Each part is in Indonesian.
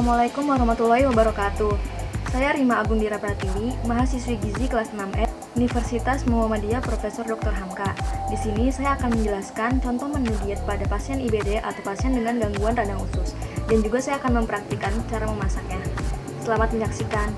Assalamualaikum warahmatullahi wabarakatuh. Saya Rima Agundira Pratiwi, mahasiswi Gizi kelas 6E, Universitas Muhammadiyah Profesor Dr. Hamka. Di sini saya akan menjelaskan contoh menu diet pada pasien IBD atau pasien dengan gangguan radang usus, dan juga saya akan mempraktikkan cara memasaknya. Selamat menyaksikan.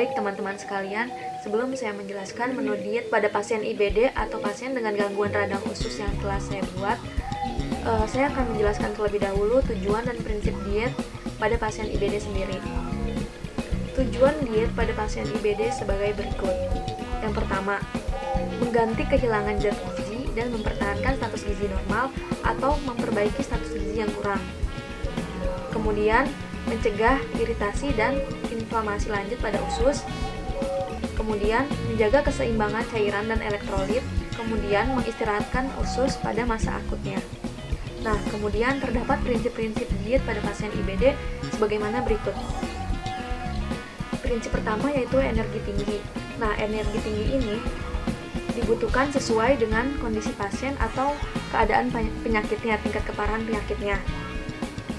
Baik teman-teman sekalian, sebelum saya menjelaskan menu diet pada pasien IBD atau pasien dengan gangguan radang usus yang telah saya buat, saya akan menjelaskan terlebih dahulu tujuan dan prinsip diet pada pasien IBD sendiri. Tujuan diet pada pasien IBD sebagai berikut. Yang pertama, mengganti kehilangan zat gizi dan mempertahankan status gizi normal atau memperbaiki status gizi yang kurang. Kemudian, mencegah iritasi dan inflamasi lanjut pada usus, kemudian menjaga keseimbangan cairan dan elektrolit, kemudian mengistirahatkan usus pada masa akutnya. Nah, kemudian terdapat prinsip-prinsip diet pada pasien IBD sebagaimana berikut. Prinsip pertama yaitu energi tinggi. Nah, energi tinggi ini dibutuhkan sesuai dengan kondisi pasien atau keadaan penyakitnya, tingkat keparahan penyakitnya.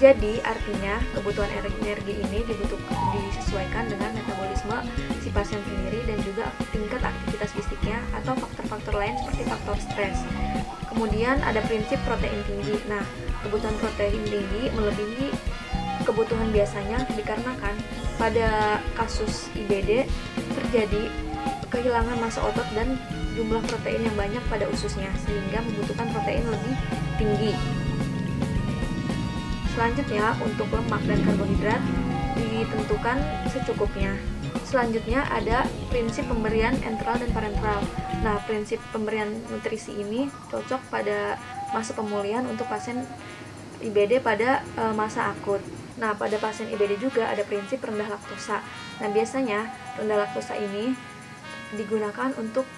Jadi, artinya kebutuhan energi ini disesuaikan dengan metabolisme si pasien sendiri dan juga tingkat aktivitas fisiknya atau faktor-faktor lain seperti faktor stres. Kemudian ada prinsip protein tinggi. Nah, kebutuhan protein tinggi melebihi kebutuhan biasanya dikarenakan pada kasus IBD terjadi kehilangan massa otot dan jumlah protein yang banyak pada ususnya sehingga membutuhkan protein lebih tinggi. Selanjutnya, untuk lemak dan karbohidrat ditentukan secukupnya. Selanjutnya ada prinsip pemberian enteral dan parenteral. Nah, prinsip pemberian nutrisi ini cocok pada masa pemulihan untuk pasien IBD pada masa akut. Nah, pada pasien IBD juga ada prinsip rendah laktosa. Nah, biasanya rendah laktosa ini digunakan untuk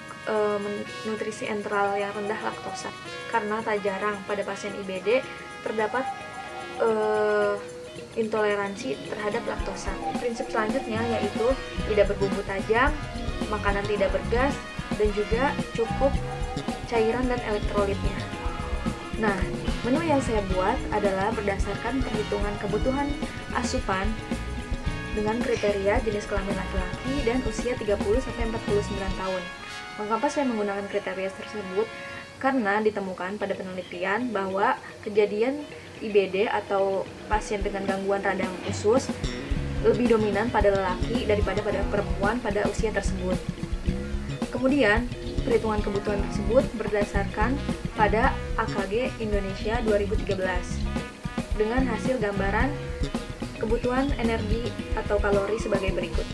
nutrisi enteral yang rendah laktosa karena tak jarang pada pasien IBD terdapat intoleransi terhadap laktosa. Prinsip selanjutnya yaitu tidak berbumbu tajam, makanan tidak bergas, dan juga cukup cairan dan elektrolitnya. Nah, menu yang saya buat adalah berdasarkan perhitungan kebutuhan asupan dengan kriteria jenis kelamin laki-laki dan usia 30-49 tahun. Mengapa saya menggunakan kriteria tersebut? Karena ditemukan pada penelitian bahwa kejadian IBD atau pasien dengan gangguan radang usus lebih dominan pada lelaki daripada pada perempuan pada usia tersebut. Kemudian, perhitungan kebutuhan tersebut berdasarkan pada AKG Indonesia 2013 dengan hasil gambaran kebutuhan energi atau kalori sebagai berikut.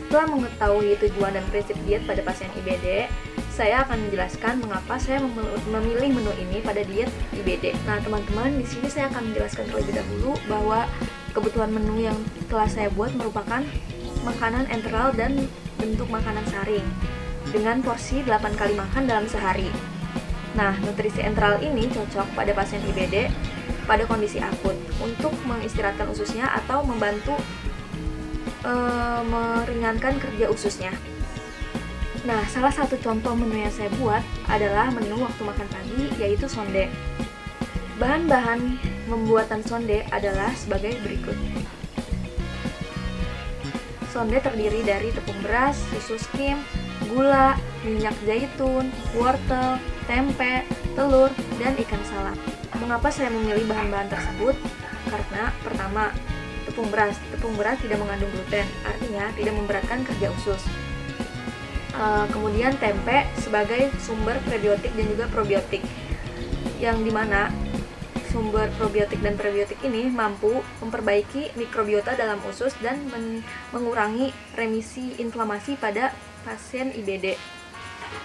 Setelah mengetahui tujuan dan prinsip diet pada pasien IBD, saya akan menjelaskan mengapa saya memilih menu ini pada diet IBD. Nah, teman-teman, di sini saya akan menjelaskan terlebih dahulu bahwa kebutuhan menu yang telah saya buat merupakan makanan enteral dan bentuk makanan saring dengan porsi 8 kali makan dalam sehari. Nah, nutrisi enteral ini cocok pada pasien IBD pada kondisi akut untuk mengistirahatkan ususnya atau membantu meringankan kerja ususnya. Nah, salah satu contoh menu yang saya buat adalah menu waktu makan pagi, yaitu sonde. Bahan-bahan membuatan sonde adalah sebagai berikut. Sonde terdiri dari tepung beras, susu skim, gula, minyak zaitun, wortel, tempe, telur, dan ikan salak. Mengapa saya memilih bahan-bahan tersebut? Karena pertama, tepung beras. Tepung beras tidak mengandung gluten, artinya tidak memberatkan kerja usus. Kemudian tempe sebagai sumber prebiotik dan juga probiotik, yang dimana sumber probiotik dan prebiotik ini mampu memperbaiki mikrobiota dalam usus dan mengurangi remisi inflamasi pada pasien IBD.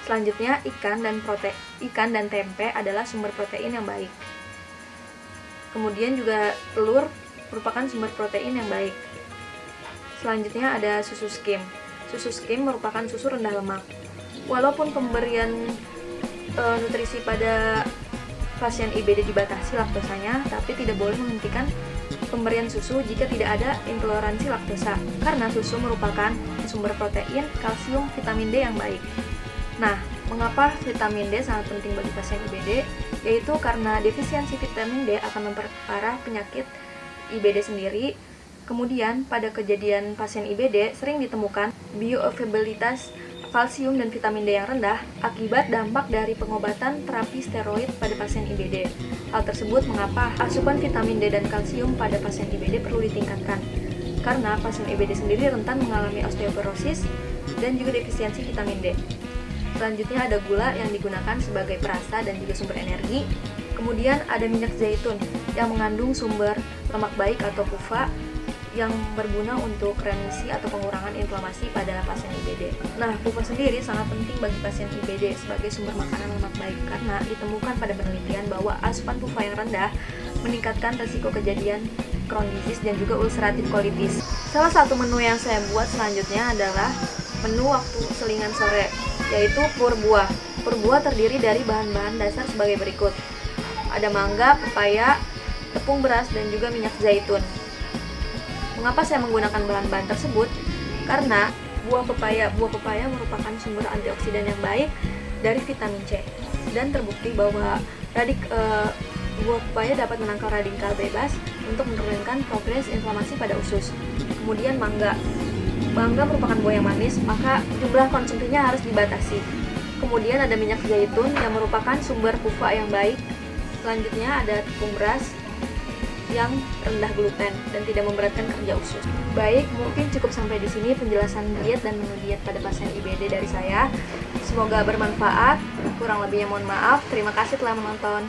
Selanjutnya, ikan dan tempe adalah sumber protein yang baik. Kemudian juga telur merupakan sumber protein yang baik. Selanjutnya ada susu skim. Susu skim merupakan susu rendah lemak. Walaupun pemberian nutrisi pada pasien IBD dibatasi laktosanya, tapi tidak boleh menghentikan pemberian susu jika tidak ada intoleransi laktosa, karena susu merupakan sumber protein, kalsium, vitamin D yang baik. Nah, mengapa vitamin D sangat penting bagi pasien IBD? Yaitu karena defisiensi vitamin D akan memperparah penyakit IBD sendiri. Kemudian, pada kejadian pasien IBD sering ditemukan bioavailabilitas kalsium dan vitamin D yang rendah akibat dampak dari pengobatan terapi steroid pada pasien IBD. Hal tersebut mengapa asupan vitamin D dan kalsium pada pasien IBD perlu ditingkatkan. karena pasien IBD sendiri rentan mengalami osteoporosis dan juga defisiensi vitamin D. Selanjutnya ada gula yang digunakan sebagai perasa dan juga sumber energi. Kemudian ada minyak zaitun yang mengandung sumber lemak baik atau PUFA yang berguna untuk remisi atau pengurangan inflamasi pada pasien IBD. Nah, PUFA sendiri sangat penting bagi pasien IBD sebagai sumber makanan lemak baik karena ditemukan pada penelitian bahwa asupan PUFA yang rendah meningkatkan risiko kejadian Crohn disease dan juga ulcerative colitis. Salah satu menu yang saya buat selanjutnya adalah menu waktu selingan sore, yaitu pur buah. Pur buah terdiri dari bahan-bahan dasar sebagai berikut. Ada mangga, pepaya, tepung beras, dan juga minyak zaitun. Mengapa saya menggunakan bahan-bahan tersebut? Karena buah pepaya merupakan sumber antioksidan yang baik dari vitamin C, dan terbukti bahwa buah pepaya dapat menangkal radikal bebas untuk menurunkan progres inflamasi pada usus. Kemudian mangga merupakan buah yang manis, maka jumlah konsumsinya harus dibatasi. Kemudian ada minyak zaitun yang merupakan sumber PUFA yang baik. Selanjutnya ada tepung beras yang rendah gluten dan tidak memberatkan kerja usus. Baik, mungkin cukup sampai di sini penjelasan diet dan menu diet pada pasien IBD dari saya. Semoga bermanfaat. Kurang lebihnya mohon maaf. Terima kasih telah menonton.